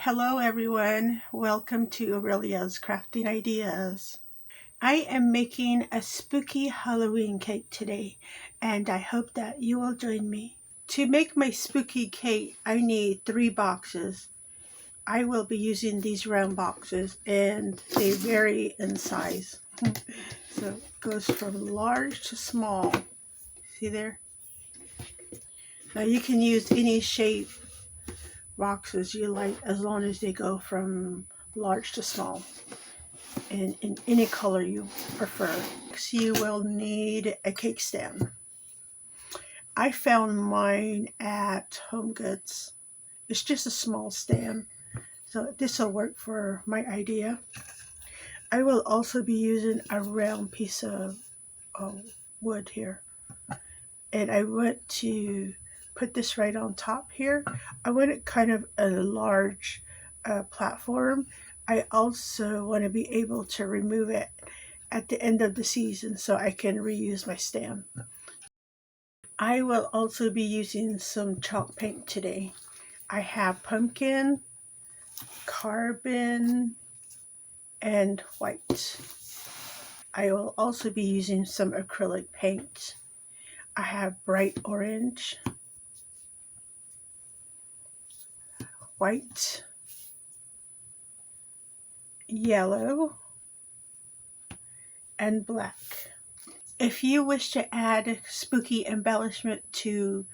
Hello everyone, welcome to Aurelia's Crafting Ideas. I am making a spooky Halloween cake today and I hope that you will join me. To make my spooky cake, I need 3 boxes. I will be using these round boxes and they vary in size. So it goes from large to small. See there? Now you can use any shape boxes you like as long as they go from large to small and in any color you prefer. So you will need a cake stand. I found mine at Home Goods. It's just a small stand, so this will work for my idea. I will also be using a round piece of wood here, and I want to put this right on top here. I want it kind of a large platform. I also want to be able to remove it at the end of the season so I can reuse my stand. I will also be using some chalk paint today. I have pumpkin, carbon, and white. I will also be using some acrylic paint. I have bright orange, white, yellow, and black. If you wish to add spooky embellishment to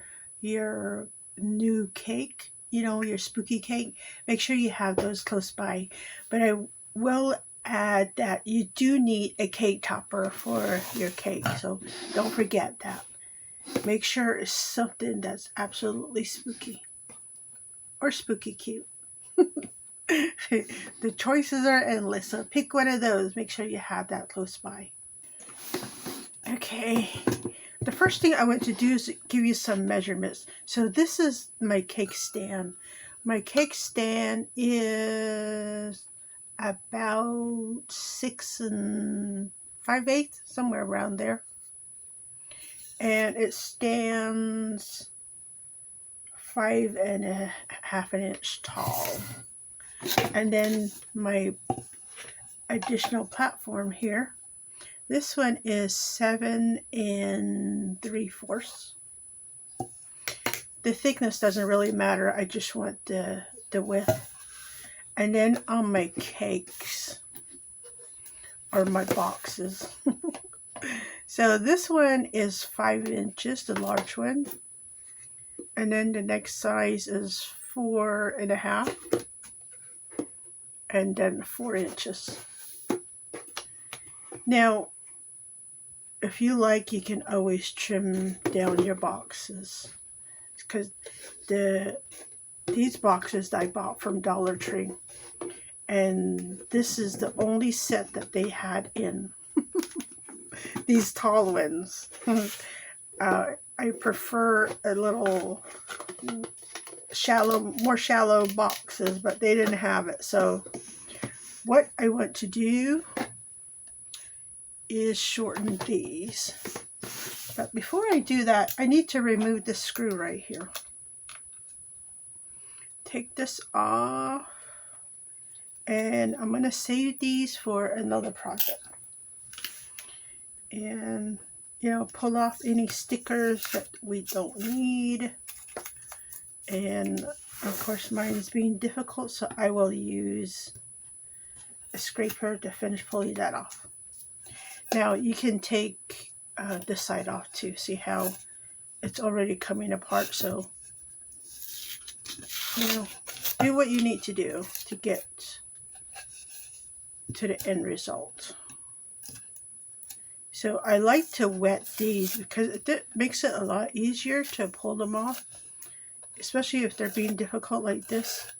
your new cake, your spooky cake, make sure you have those close by. But I will add that you do need a cake topper for your cake, so don't forget that. Make sure it's something that's absolutely spooky or spooky cute. The choices are endless, so pick one of those. Make sure you have that close by. Okay, the first thing I want to do is give you some measurements. So this is my cake stand. My cake stand is about 6 5/8, somewhere around there. And it stands 5.5 inches tall. And then my additional platform here. This one is 7 3/4. The thickness doesn't really matter. I just want the width. And then on my cakes, or my boxes. So this one is 5 inches, the large one. And then the next size is 4.5. And then 4 inches. Now, if you like, you can always trim down your boxes, because these boxes I bought from Dollar Tree, and this is the only set that they had in these tall ones. I prefer a little more shallow boxes, but they didn't have it. So what I want to do is shorten these. But before I do that, I need to remove the screw right here. Take this off, and I'm going to save these for another project. And, pull off any stickers that we don't need. And, of course, mine is being difficult, so I will use a scraper to finish pulling that off. Now, you can take this side off too. See how it's already coming apart? So, do what you need to do to get to the end result. So I like to wet these because it makes it a lot easier to pull them off, especially if they're being difficult like this.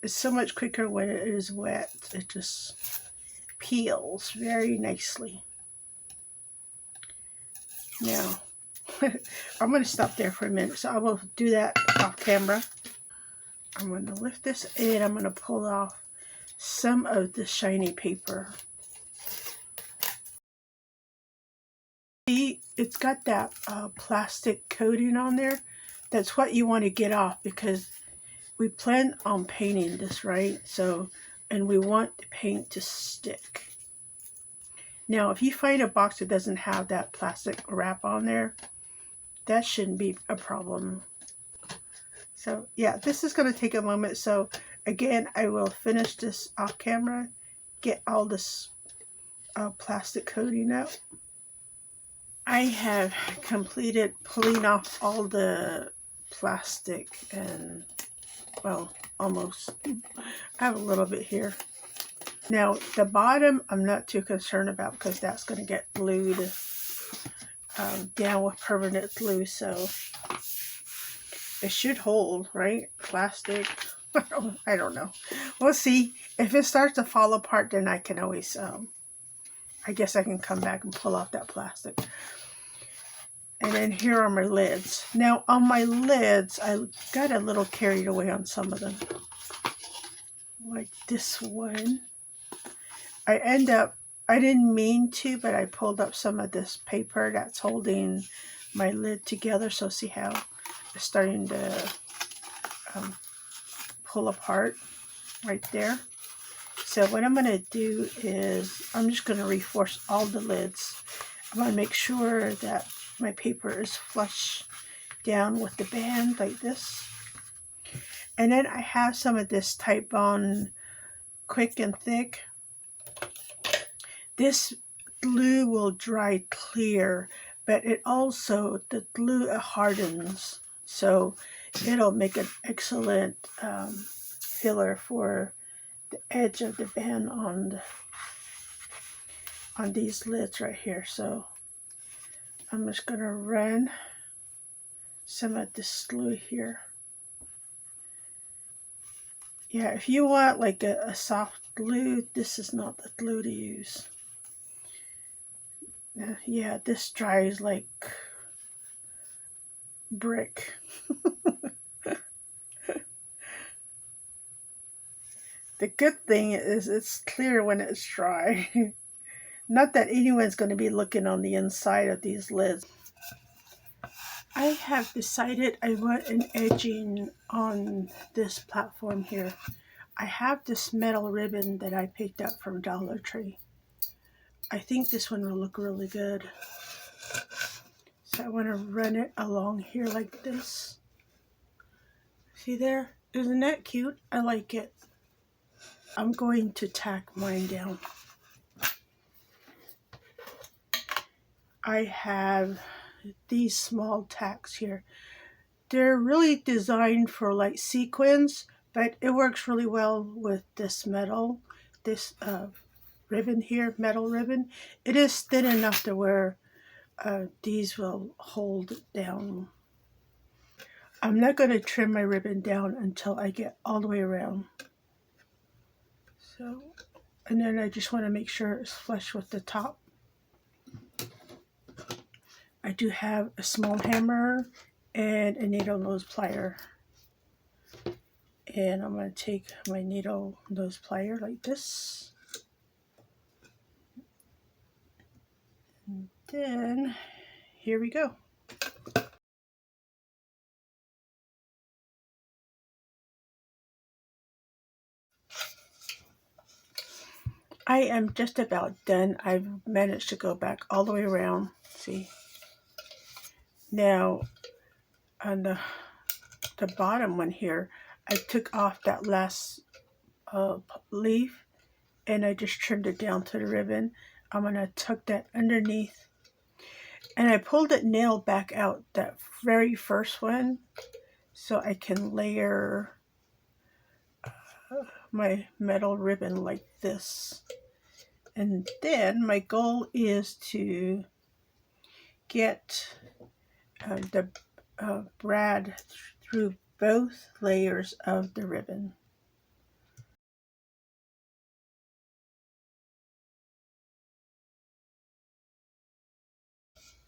It's so much quicker when it is wet. It just peels very nicely. Now, I'm going to stop there for a minute, so I will do that off camera. I'm going to lift this and I'm going to pull off some of the shiny paper. See, it's got that plastic coating on there. That's what you want to get off, because we plan on painting this, right? So, and we want the paint to stick. Now, if you find a box that doesn't have that plastic wrap on there, that shouldn't be a problem. So yeah, this is going to take a moment. So again, I will finish this off camera, get all this plastic coating out. I have completed pulling off all the plastic and, well, almost. I have a little bit here. Now the bottom I'm not too concerned about because that's going to get glued down with permanent glue, so it should hold, right? Plastic. I don't know. We'll see. If it starts to fall apart, then I can always, I guess I can come back and pull off that plastic. And then here are my lids. Now on my lids, I got a little carried away on some of them. Like this one. I didn't mean to, but I pulled up some of this paper that's holding my lid together. So see how it's starting to pull apart right there. So what I'm going to do is I'm just going to reinforce all the lids. I'm going to make sure that my paper is flush down with the band like this. And then I have some of this Titebond Quick and Thick. This glue will dry clear, but it also, the glue hardens. So it'll make an excellent filler for the edge of the band on these lids right here. So I'm just going to run some of this glue here. Yeah, if you want like a soft glue, this is not the glue to use. Yeah, this dries like brick. The good thing is it's clear when it's dry. Not that anyone's going to be looking on the inside of these lids. I have decided I want an edging on this platform here. I have this metal ribbon that I picked up from Dollar Tree. I think this one will look really good. So I want to run it along here like this. See there? Isn't that cute? I like it. I'm going to tack mine down. I have these small tacks here. They're really designed for like sequins, but it works really well with this metal, this ribbon here, metal ribbon. It is thin enough to where these will hold down. I'm not going to trim my ribbon down until I get all the way around. So, and then I just want to make sure it's flush with the top. I do have a small hammer and a needle nose plier. And I'm going to take my needle nose plier like this. And then, here we go. I am just about done. I've managed to go back all the way around. See? Now, on the bottom one here, I took off that last leaf and I just trimmed it down to the ribbon. I'm going to tuck that underneath. And I pulled it nail back out, that very first one, so I can layer my metal ribbon like this. And then my goal is to get the brad through both layers of the ribbon.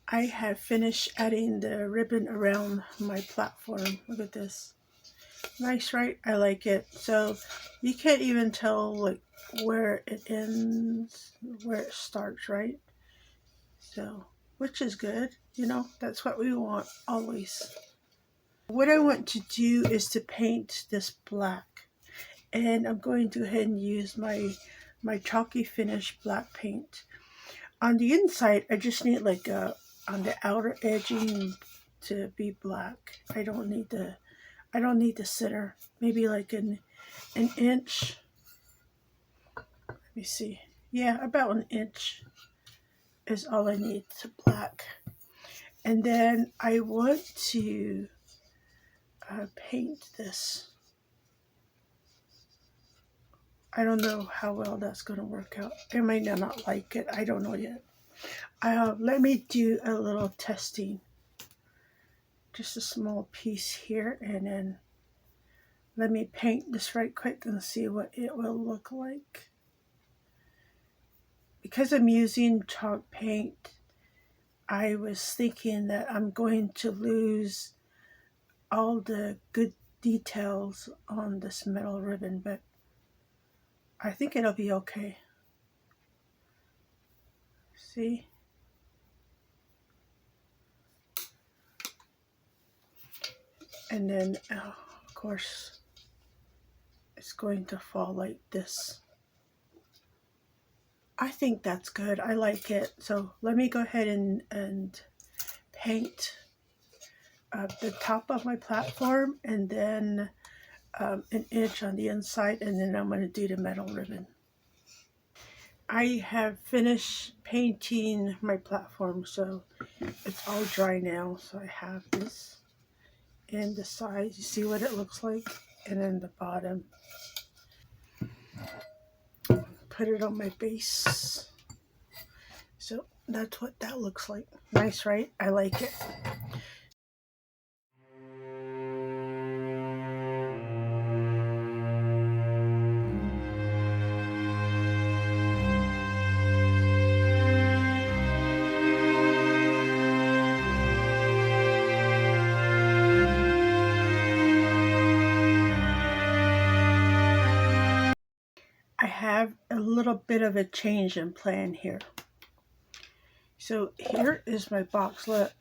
I have finished adding the ribbon around my platform. Look at this. Nice, right? I like it. So you can't even tell like where it ends, where it starts, right? So, which is good. You know, that's what we want always. What I want to do is to paint this black, and I'm going to go ahead and use my chalky finish black paint. On the inside, I just need like on the outer edging to be black. I don't need the center. Maybe like an inch. Let me see. Yeah, about an inch is all I need to black. And then I want to paint this. I don't know how well that's going to work out. I might not like it. I don't know yet. Let me do a little testing. Just a small piece here, and then let me paint this right quick and see what it will look like. Because I'm using chalk paint, I was thinking that I'm going to lose all the good details on this metal ribbon, but I think it'll be okay. See? And then, of course, it's going to fall like this. I think that's good. I like it. So let me go ahead and paint the top of my platform, and then an inch on the inside, and then I'm going to do the metal ribbon. I have finished painting my platform, so it's all dry now. So I have this and the sides. You see what it looks like, and then the bottom. Put it on my base. So that's what that looks like. Nice, right? I like it. I have a little bit of a change in plan here. So here is my box. Look,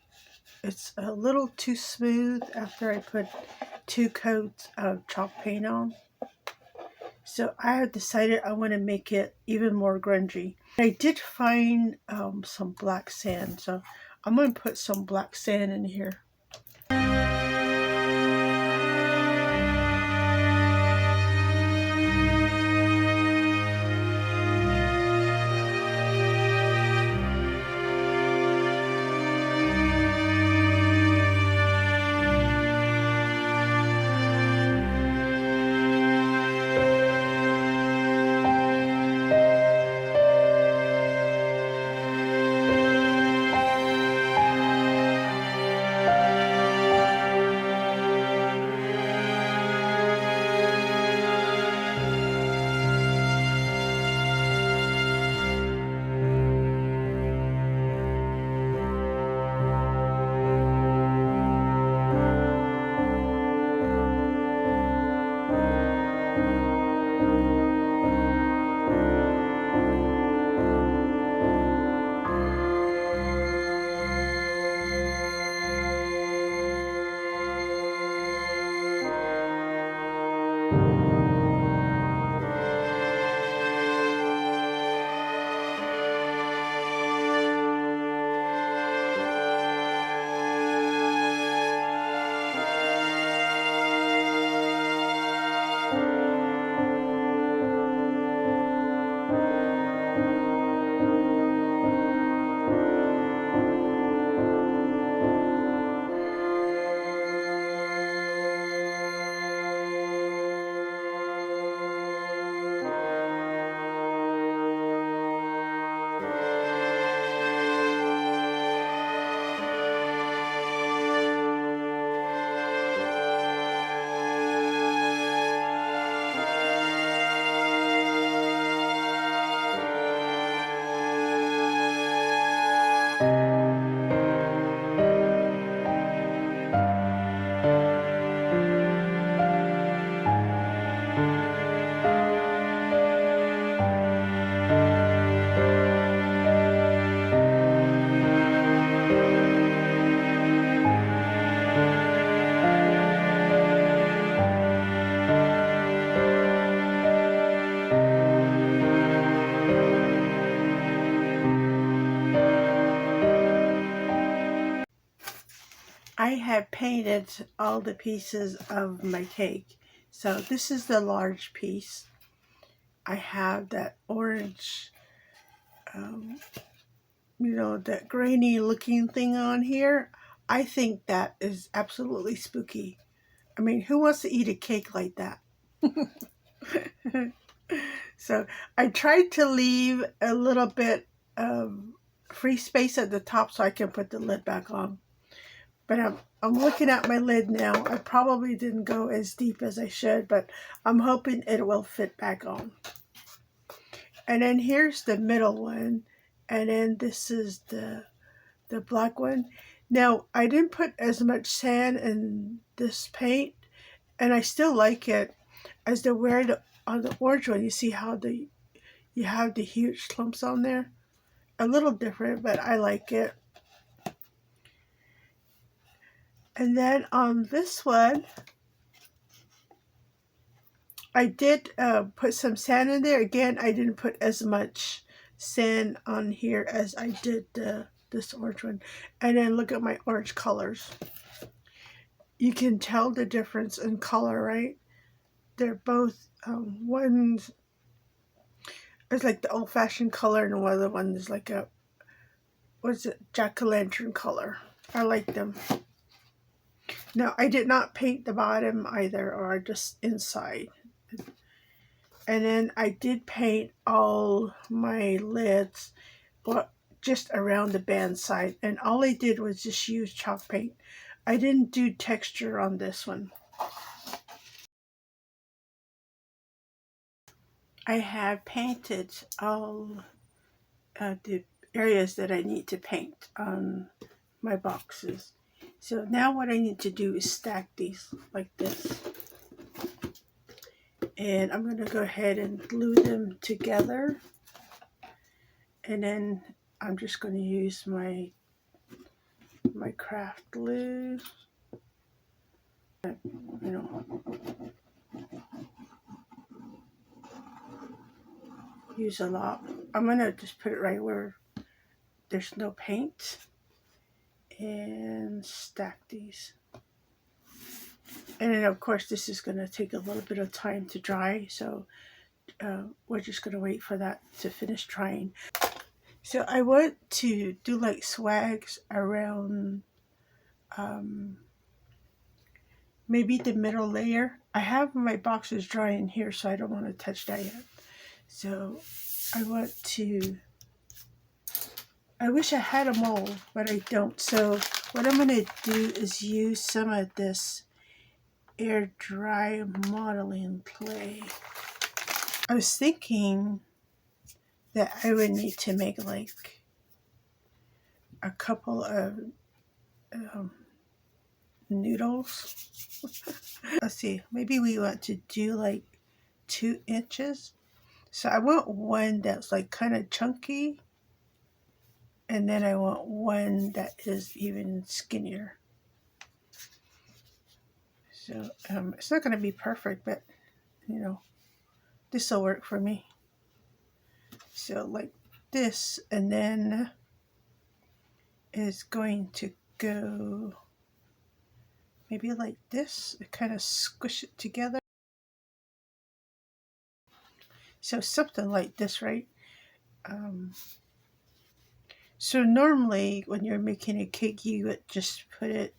it's a little too smooth after I put 2 coats of chalk paint on. So I have decided I want to make it even more grungy. I did find some black sand, so I'm going to put some black sand in here. I have painted all the pieces of my cake. So this is the large piece. I have that orange, that grainy looking thing on here. I think that is absolutely spooky. I mean, who wants to eat a cake like that? So I tried to leave a little bit of free space at the top so I can put the lid back on. But I'm looking at my lid now. I probably didn't go as deep as I should, but I'm hoping it will fit back on. And then here's the middle one. And then this is the black one. Now, I didn't put as much sand in this paint, and I still like it as the where on the orange one. You see how you have the huge clumps on there? A little different, but I like it. And then on this one, I did put some sand in there. Again, I didn't put as much sand on here as I did this orange one. And then look at my orange colors. You can tell the difference in color, right? They're both, one's it's like the old-fashioned color, and one of the ones is like a, what's it, jack-o'-lantern color. I like them. Now, I did not paint the bottom either, or just inside. And then I did paint all my lids, but just around the band side. And all I did was just use chalk paint. I didn't do texture on this one. I have painted all the areas that I need to paint on my boxes. So now what I need to do is stack these like this. And I'm going to go ahead and glue them together. And then I'm just going to use my craft glue. Use a lot. I'm going to just put it right where there's no paint. And stack these. And then of course this is going to take a little bit of time to dry. So we're just going to wait for that to finish drying. So I want to do like swags around maybe the middle layer. I have my boxes drying here, so I don't want to touch that yet. So I wish I had a mold, but I don't. So what I'm going to do is use some of this air dry modeling clay. I was thinking that I would need to make like a couple of noodles. Let's see, maybe we want to do like 2 inches. So I want one that's like kind of chunky, and then I want one that is even skinnier. So it's not going to be perfect, but this will work for me. So like this, and then is going to go maybe like this, kind of squish it together. So something like this, right? So normally when you're making a cake, you would just put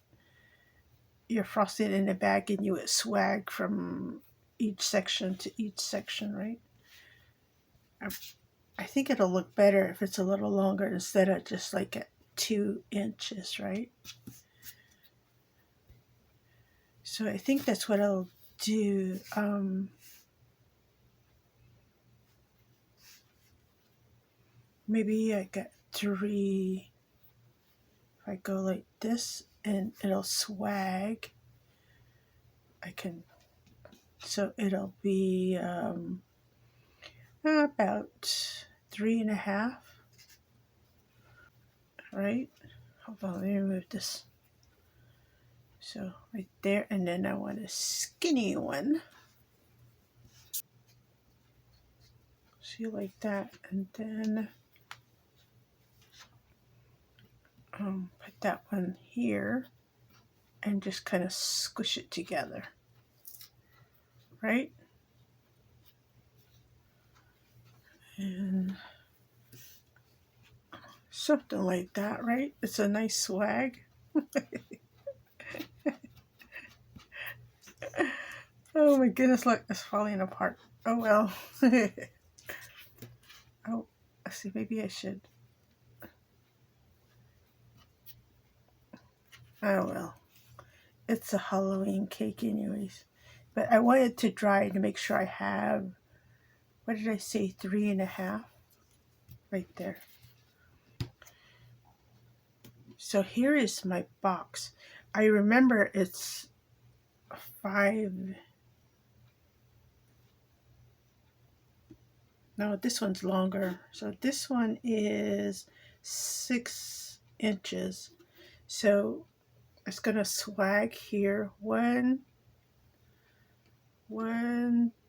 your frosting in a bag, and you would swag from each section to each section, right? I think it'll look better if it's a little longer instead of just like at 2 inches, right? So I think that's what I'll do. Maybe I got 3. If I go like this, and it'll swag. So it'll be about 3.5. Right? Hold on, let me remove this. So right there, and then I want a skinny one. See, like that, and then put that one here. and just kind of squish it together, right? And something like that, right? It's a nice swag. Oh my goodness, look, it's falling apart. Oh well. Oh, let's see, maybe I should. Oh well. It's a Halloween cake anyways. But I want it to dry to make sure I have, what did I say, 3.5? Right there. So here is my box. I remember it's 5. No, this one's longer. So this one is 6 inches. So it's gonna swag here. 1,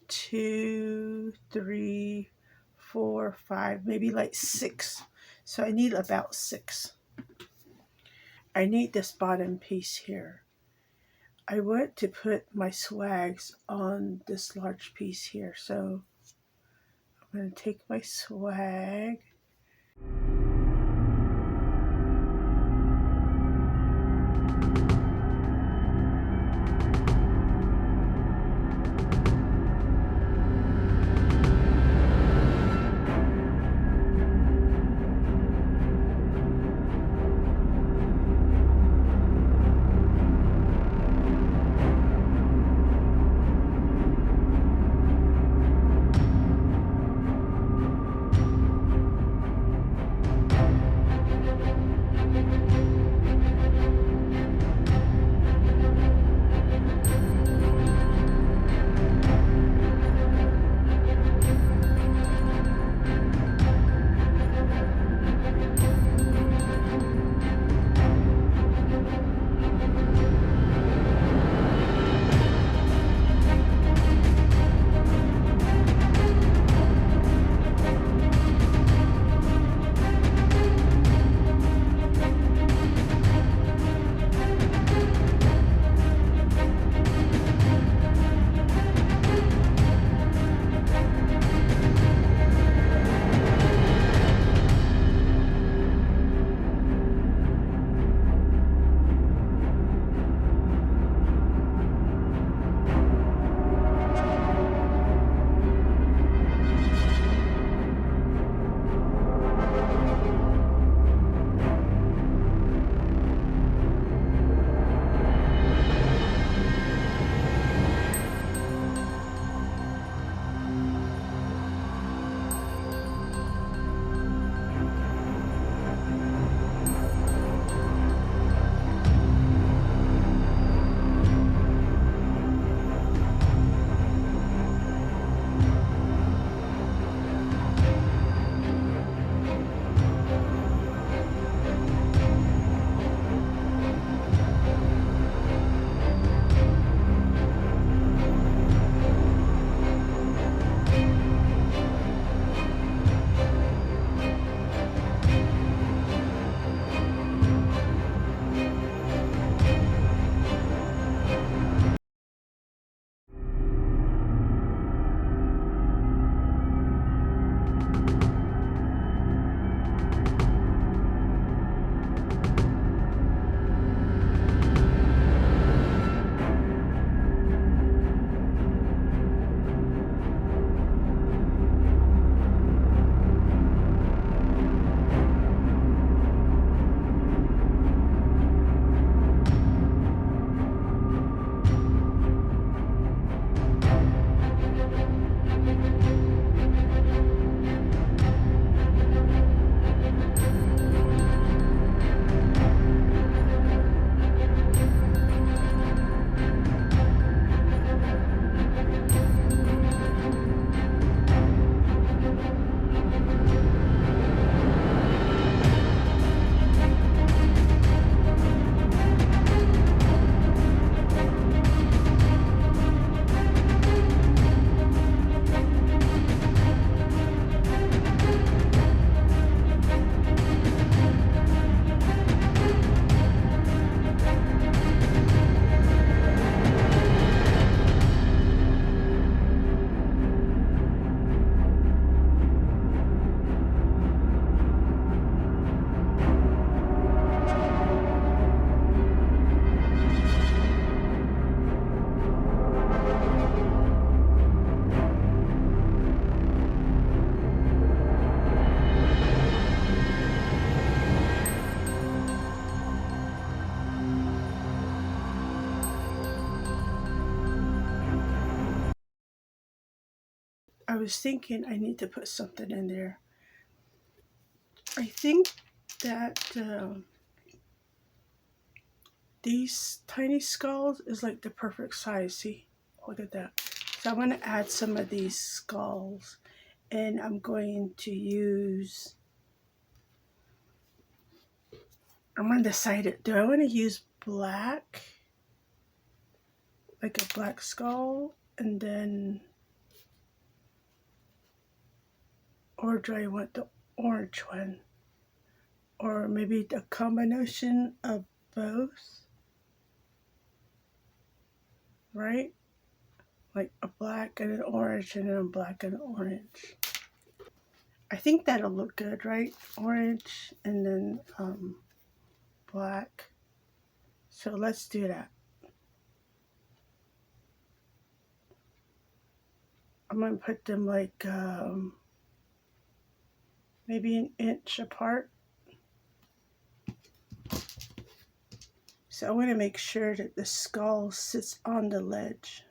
2, 3, 4, 5, maybe like 6. So I need about 6. I need this bottom piece here. I want to put my swags on this large piece here. So I'm going to take my swag. I was thinking I need to put something in there. I think that these tiny skulls is like the perfect size. See, look at that. So I'm going to add some of these skulls, and I'm going to use, I'm undecided. Do I want to use black, like a black skull, and then, or do I want the orange one? Or maybe a combination of both, right? Like a black and an orange and then a black and orange. I think that'll look good, right? Orange and then black. So let's do that. I'm going to put them like maybe an inch apart. So I want to make sure that the skull sits on the ledge.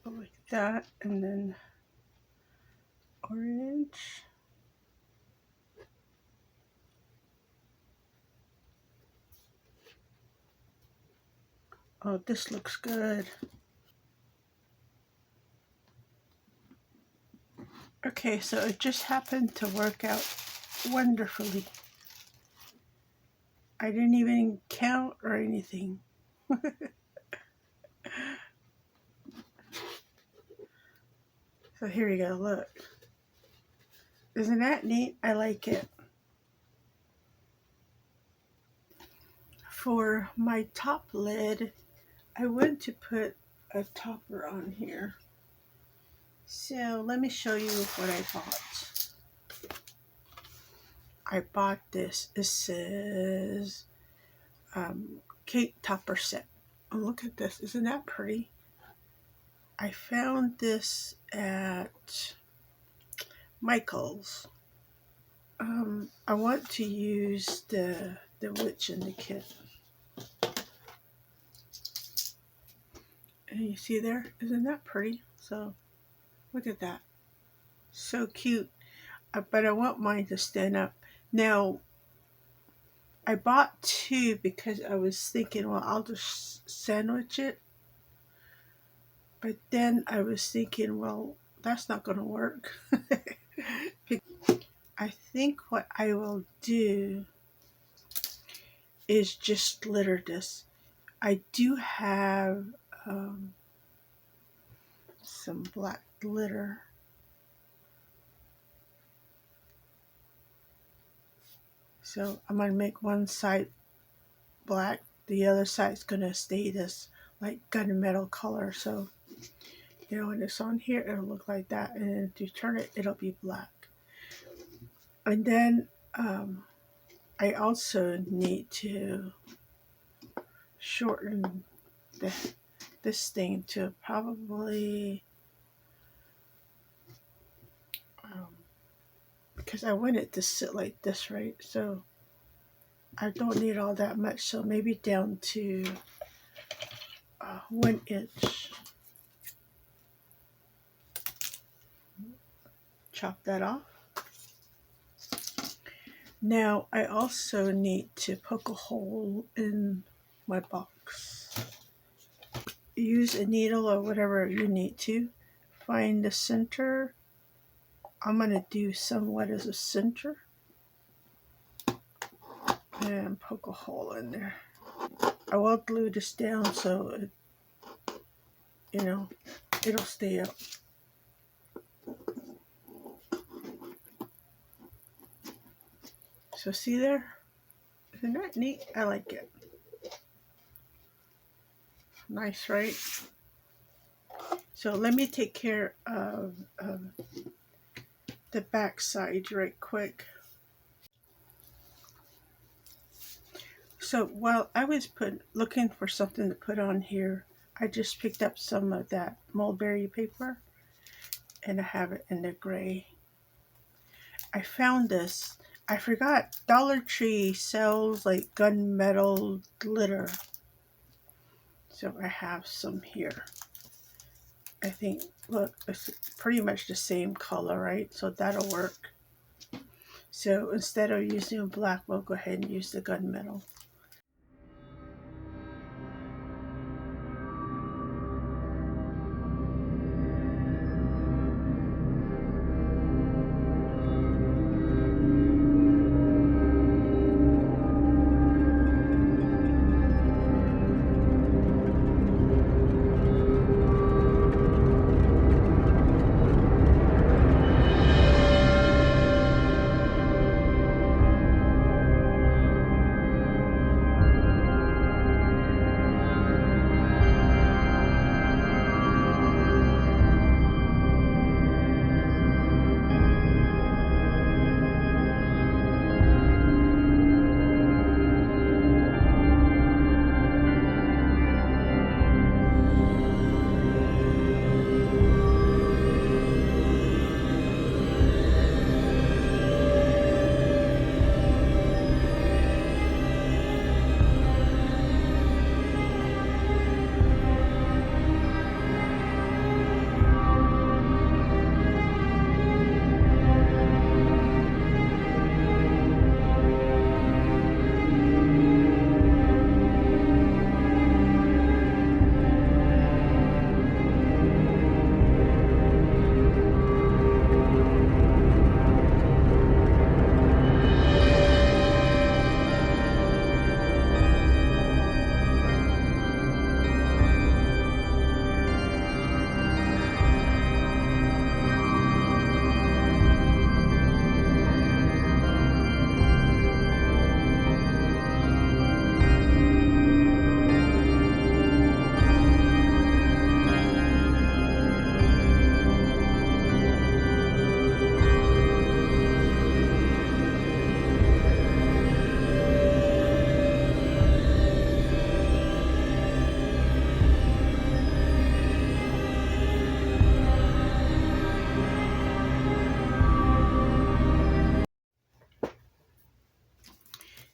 Like that, and then orange. Oh, this looks good. Okay, so it just happened to work out wonderfully. I didn't even count or anything. So here we go, look. Isn't that neat? I like it. For my top lid, I want to put a topper on here. So let me show you what I bought. I bought this. It says cake topper set. Oh, look at this. Isn't that pretty? I found this at Michael's. I want to use the witch in the kit. And you see there? Isn't that pretty? So look at that. So cute. But I want mine to stand up. Now, I bought two because I was thinking, well, I'll just sandwich it. But then I was thinking, well, that's not going to work. I think what I will do is just glitter this. I do have some black glitter. So I'm going to make one side black. The other side's going to stay this like gunmetal color. So, you know, when it's on here, it'll look like that. And then if you turn it, it'll be black. And then I also need to shorten this thing to probably, because I want it to sit like this, right? So I don't need all that much. So maybe down to 1 inch. Chop that off. Now I also need to poke a hole in my box. Use a needle or whatever you need to. Find the center. I'm going to do somewhat as a center. And poke a hole in there. I will glue this down so it, you know, it'll stay up. So see there? Isn't that neat? I like it. Nice, right? So let me take care of the back side right quick. So while I was looking for something to put on here, I just picked up some of that mulberry paper and I have it in the gray. I found this I forgot, Dollar Tree sells like gunmetal glitter. So I have some here. I think, look, it's pretty much the same color, right? So that'll work. So instead of using black, we'll go ahead and use the gunmetal.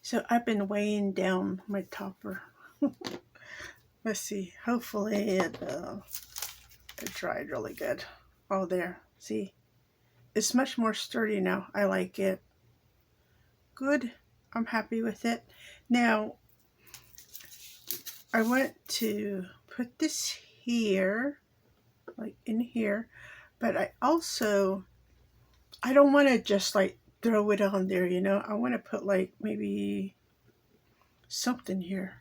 So I've been weighing down my topper. Let's see. Hopefully it dried really good. Oh, there. See? It's much more sturdy now. I like it. Good. I'm happy with it. Now, I want to put this here, like in here, but I don't want to just like throw it on there, you know? I want to put like maybe something here.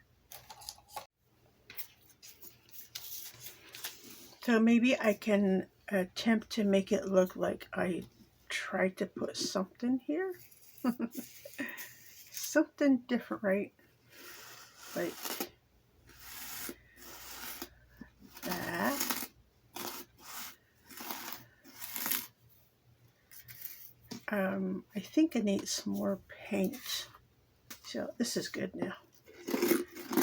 So maybe I can attempt to make it look like I tried to put something here. Something different, right? Like that. I think I need some more paint. So this is good now.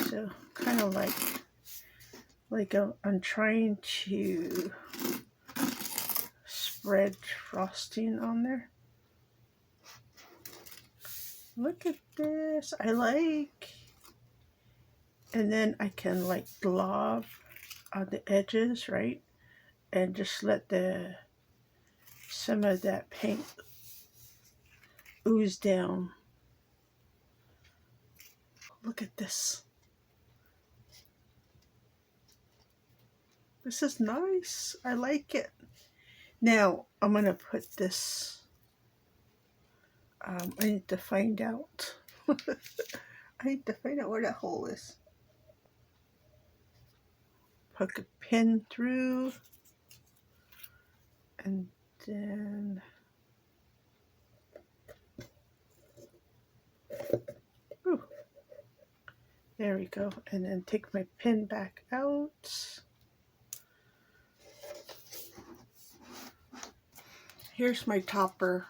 So kind of like I'm trying to spread frosting on there. Look at this. I like. And then I can like glob on the edges, right? And just let some of that paint ooze down. Look at this. This is nice. I like it. Now I'm gonna put this. I need to find out. I need to find out where that hole is. Poke a pin through, and then ooh, there we go. And then take my pin back out. Here's my topper.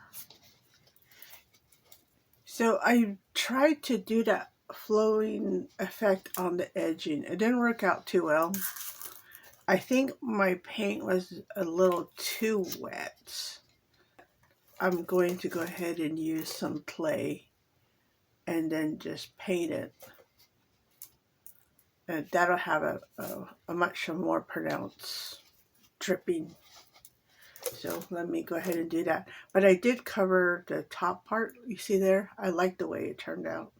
So I tried to do that flowing effect on the edging. It didn't work out too well. I think my paint was a little too wet. I'm going to go ahead and use some clay and then just paint it. And that'll have a much more pronounced dripping. So let me go ahead and do that. But I did cover the top part. You see there? I like the way it turned out.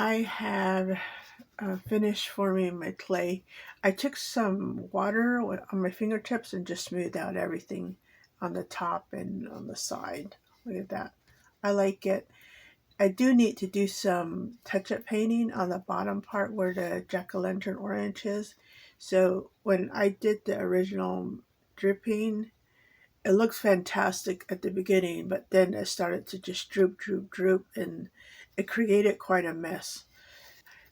I have finished forming my clay. I took some water on my fingertips and just smoothed out everything on the top and on the side. Look at that. I like it. I do need to do some touch-up painting on the bottom part where the jack-o'-lantern orange is. So when I did the original dripping, it looks fantastic at the beginning, but then it started to just droop, droop, droop, and it created quite a mess.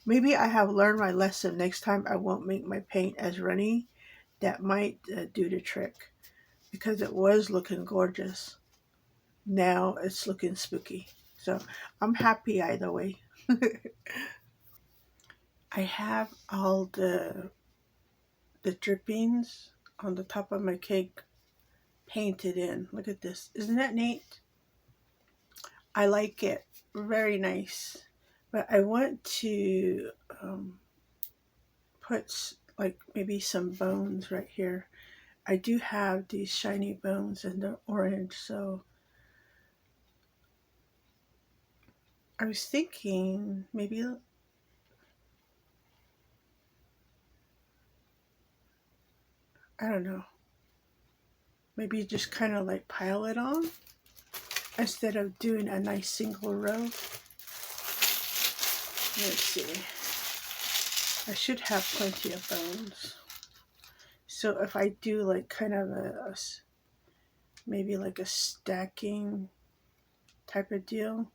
Maybe I have learned my lesson. Next time I won't make my paint as runny. That might do the trick because it was looking gorgeous. Now it's looking spooky. So I'm happy either way. I have all the drippings on the top of my cake painted in. Look at this. Isn't that neat? I like it. Very nice. But I want to put like maybe some bones right here. I do have these shiny bones in the orange, so I was thinking maybe, I don't know, maybe just kind of like pile it on instead of doing a nice single row. Let's see. I should have plenty of bones. So if I do like kind of maybe like a stacking type of deal.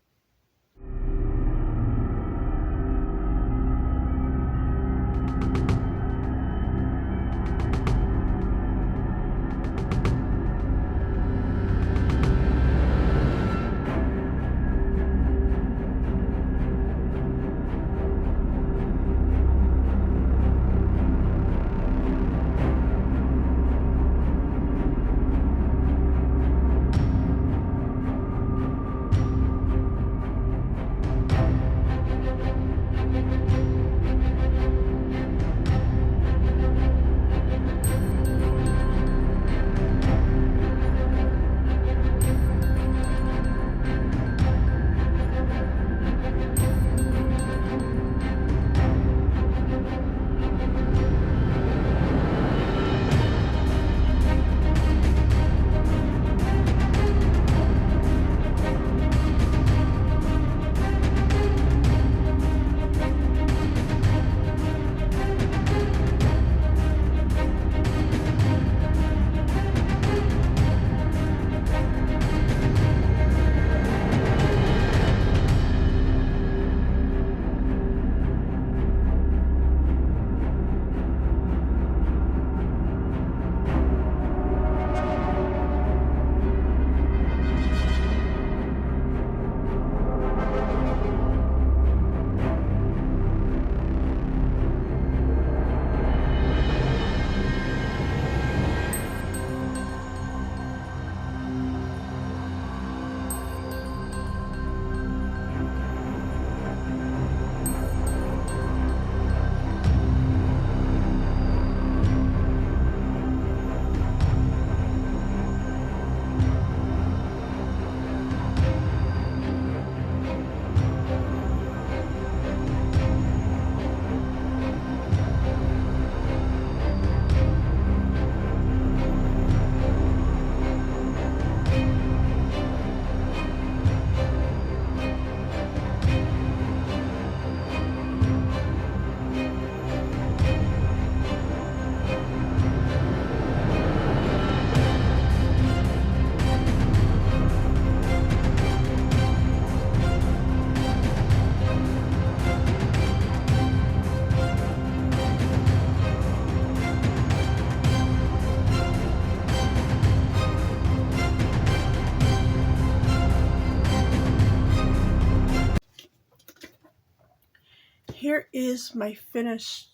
here is my finished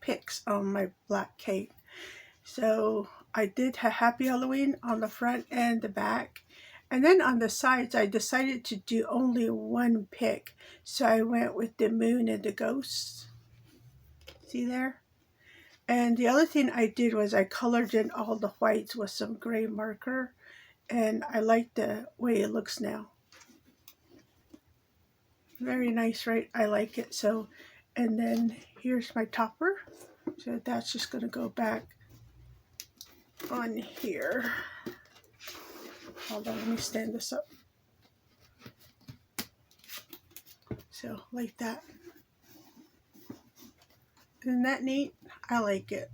pics on my black cake. So I did a happy Halloween on the front and the back. And then on the sides, I decided to do only one pic. So I went with the moon and the ghosts. See there? And the other thing I did was I colored in all the whites with some gray marker. And I like the way it looks now. Very nice, right? I like it. So, and then here's my topper. So that's just going to go back on here. Hold on, let me stand this up. So, like that. Isn't that neat? I like it.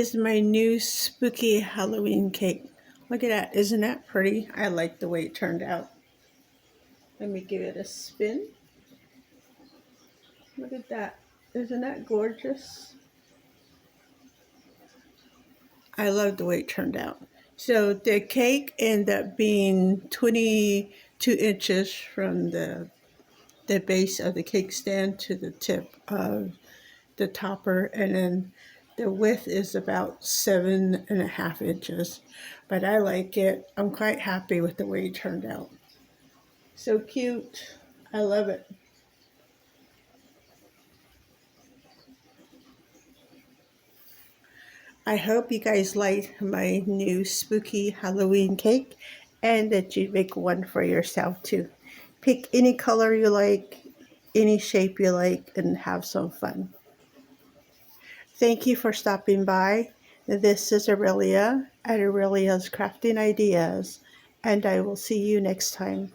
is my new spooky Halloween cake. Look at that. Isn't that pretty? I like the way it turned out. Let me give it a spin. Look at that. Isn't that gorgeous? I love the way it turned out. So the cake ended up being 22 inches from the base of the cake stand to the tip of the topper, and then the width is about 7.5 inches. But I like it. I'm quite happy with the way it turned out. So cute. I love it. I hope you guys like my new spooky Halloween cake and that you make one for yourself too. Pick any color you like, any shape you like, and have some fun. Thank you for stopping by. This is Aurelia at Aurelia's Crafting Ideas, and I will see you next time.